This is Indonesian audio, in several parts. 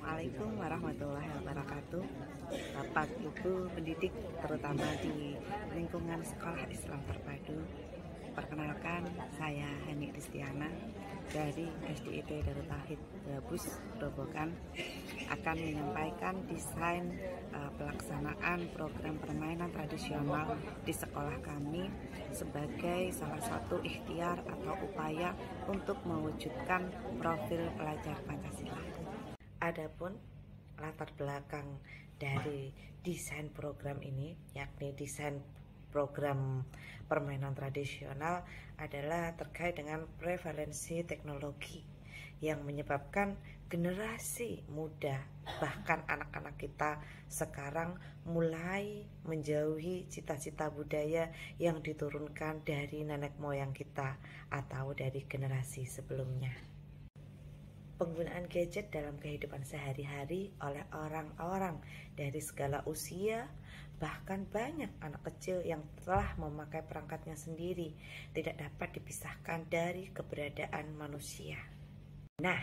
Assalamualaikum warahmatullahi wabarakatuh. Bapak Ibu pendidik terutama di lingkungan sekolah Islam terpadu. Perkenalkan, saya Hani Kristiana dari SDIT Darut Tauhid Bus Grobogan akan menyampaikan desain pelaksanaan program permainan tradisional di sekolah kami sebagai salah satu ikhtiar atau upaya untuk mewujudkan profil pelajar Pancasila. Adapun latar belakang dari desain program ini, yakni desain program permainan tradisional, adalah terkait dengan prevalensi teknologi yang menyebabkan generasi muda, bahkan anak-anak kita sekarang mulai menjauhi cita-cita budaya yang diturunkan dari nenek moyang kita atau dari generasi sebelumnya. Penggunaan gadget dalam kehidupan sehari-hari oleh orang-orang dari segala usia, bahkan banyak anak kecil yang telah memakai perangkatnya sendiri, tidak dapat dipisahkan dari keberadaan manusia. Nah,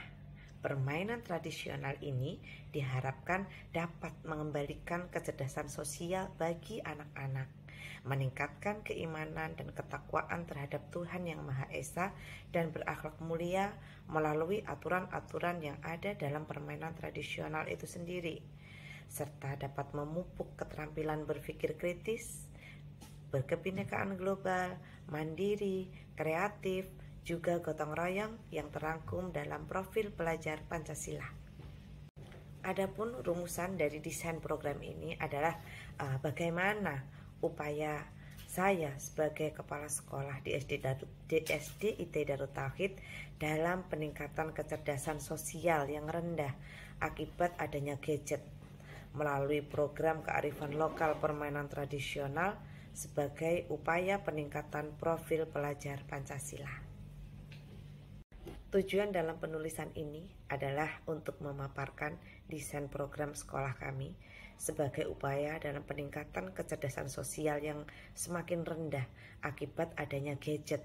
permainan tradisional ini diharapkan dapat mengembalikan kecerdasan sosial bagi anak-anak, meningkatkan keimanan dan ketakwaan terhadap Tuhan Yang Maha Esa, dan berakhlak mulia melalui aturan-aturan yang ada dalam permainan tradisional itu sendiri, serta dapat memupuk keterampilan berpikir kritis, berkebinekaan global, mandiri, kreatif, juga gotong royong yang terangkum dalam profil pelajar Pancasila. Adapun rumusan dari desain program ini adalah bagaimana upaya saya sebagai kepala sekolah di SDIT Darut Tauhid dalam peningkatan kecerdasan sosial yang rendah akibat adanya gadget melalui program kearifan lokal permainan tradisional sebagai upaya peningkatan profil pelajar Pancasila. Tujuan dalam penulisan ini adalah untuk memaparkan desain program sekolah kami sebagai upaya dalam peningkatan kecerdasan sosial yang semakin rendah akibat adanya gadget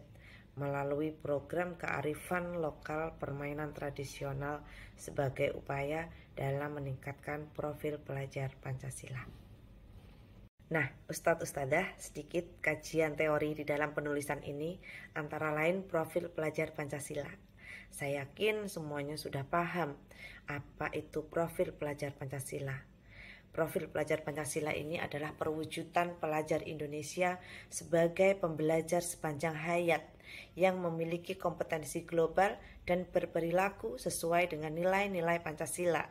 melalui program kearifan lokal permainan tradisional sebagai upaya dalam meningkatkan profil pelajar Pancasila. Nah, Ustadz-Ustadzah, sedikit kajian teori di dalam penulisan ini antara lain profil pelajar Pancasila. Saya yakin semuanya sudah paham apa itu profil pelajar Pancasila. Profil pelajar Pancasila ini adalah perwujudan pelajar Indonesia sebagai pembelajar sepanjang hayat yang memiliki kompetensi global dan berperilaku sesuai dengan nilai-nilai Pancasila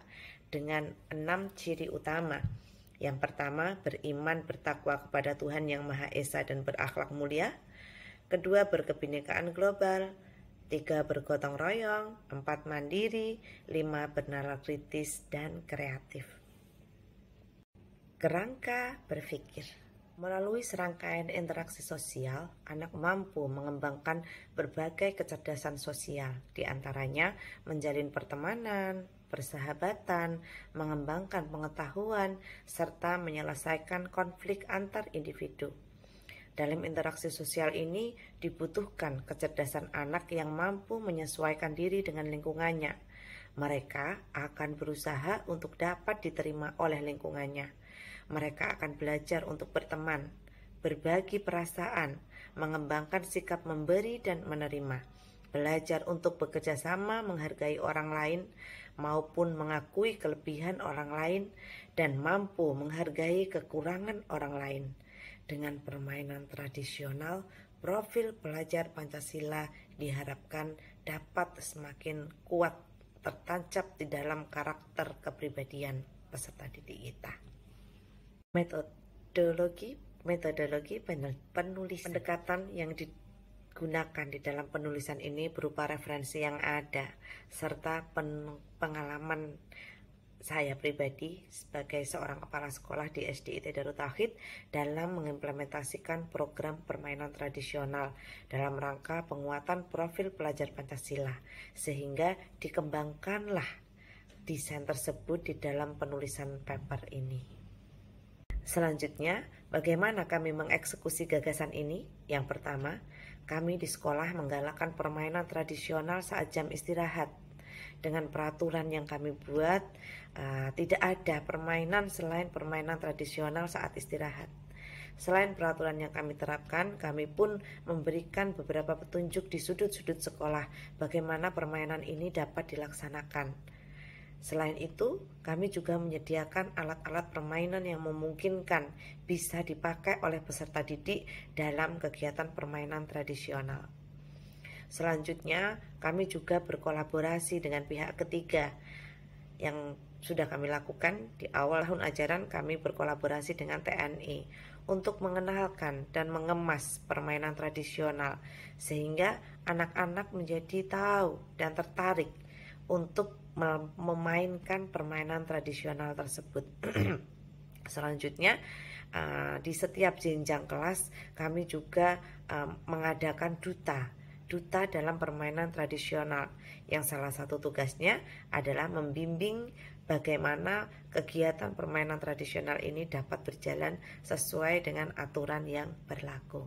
dengan 6 ciri utama. Yang pertama, beriman bertakwa kepada Tuhan Yang Maha Esa dan berakhlak mulia. Kedua, berkebinekaan global. 3, bergotong royong. 4, mandiri. 5, bernalar kritis dan kreatif. Kerangka berpikir. Melalui serangkaian interaksi sosial, anak mampu mengembangkan berbagai kecerdasan sosial, di antaranya menjalin pertemanan, persahabatan, mengembangkan pengetahuan, serta menyelesaikan konflik antar individu. Dalam interaksi sosial ini dibutuhkan kecerdasan anak yang mampu menyesuaikan diri dengan lingkungannya. Mereka akan berusaha untuk dapat diterima oleh lingkungannya. Mereka akan belajar untuk berteman, berbagi perasaan, mengembangkan sikap memberi dan menerima, belajar untuk bekerja sama, menghargai orang lain, maupun mengakui kelebihan orang lain, dan mampu menghargai kekurangan orang lain. Dengan permainan tradisional, profil pelajar Pancasila diharapkan dapat semakin kuat tertancap di dalam karakter kepribadian peserta didik kita. Metodologi penulisan. Pendekatan yang digunakan di dalam penulisan ini berupa referensi yang ada serta pengalaman saya pribadi sebagai seorang kepala sekolah di SDIT Darut Tauhid dalam mengimplementasikan program permainan tradisional dalam rangka penguatan profil pelajar Pancasila, sehingga dikembangkanlah desain tersebut di dalam penulisan paper ini. Selanjutnya, bagaimana kami mengeksekusi gagasan ini? Yang pertama, kami di sekolah menggalakkan permainan tradisional saat jam istirahat. Dengan peraturan yang kami buat, tidak ada permainan selain permainan tradisional saat istirahat. Selain peraturan yang kami terapkan, kami pun memberikan beberapa petunjuk di sudut-sudut sekolah bagaimana permainan ini dapat dilaksanakan. Selain itu, kami juga menyediakan alat-alat permainan yang memungkinkan bisa dipakai oleh peserta didik dalam kegiatan permainan tradisional. Selanjutnya, kami juga berkolaborasi dengan pihak ketiga yang sudah kami lakukan di awal tahun ajaran. Kami berkolaborasi dengan TNI untuk mengenalkan dan mengemas permainan tradisional sehingga anak-anak menjadi tahu dan tertarik untuk memainkan permainan tradisional tersebut. Selanjutnya, di setiap jenjang kelas kami juga mengadakan duta dalam permainan tradisional yang salah satu tugasnya adalah membimbing bagaimana kegiatan permainan tradisional ini dapat berjalan sesuai dengan aturan yang berlaku.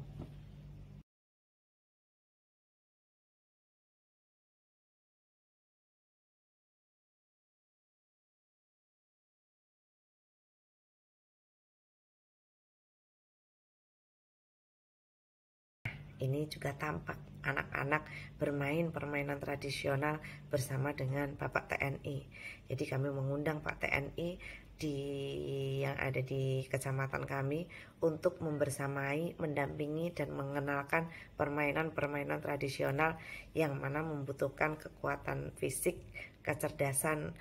Ini juga tampak anak-anak bermain permainan tradisional bersama dengan Bapak TNI. Jadi kami mengundang Pak TNI yang ada di kecamatan kami untuk membersamai, mendampingi dan mengenalkan permainan-permainan tradisional yang mana membutuhkan kekuatan fisik, kecerdasan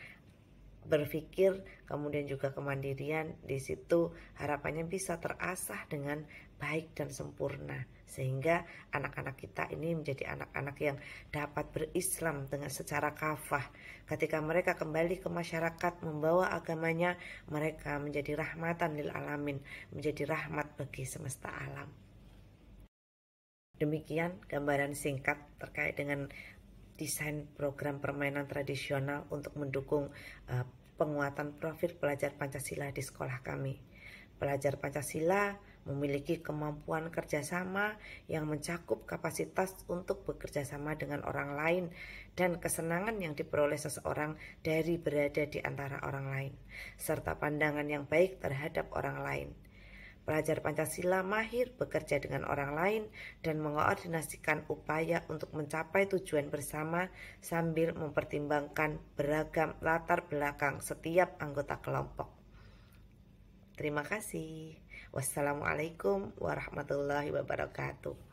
berpikir, kemudian juga kemandirian. Di situ harapannya bisa terasah dengan baik dan sempurna sehingga anak-anak kita ini menjadi anak-anak yang dapat berislam dengan secara kafah. Ketika mereka kembali ke masyarakat membawa agamanya, mereka menjadi rahmatan lil alamin, menjadi rahmat bagi semesta alam. Demikian gambaran singkat terkait dengan desain program permainan tradisional untuk mendukung penguatan profil pelajar Pancasila di sekolah kami. Pelajar Pancasila memiliki kemampuan kerjasama yang mencakup kapasitas untuk bekerja sama dengan orang lain dan kesenangan yang diperoleh seseorang dari berada di antara orang lain, serta pandangan yang baik terhadap orang lain. Pelajar Pancasila mahir bekerja dengan orang lain dan mengkoordinasikan upaya untuk mencapai tujuan bersama sambil mempertimbangkan beragam latar belakang setiap anggota kelompok. Terima kasih. Wassalamualaikum warahmatullahi wabarakatuh.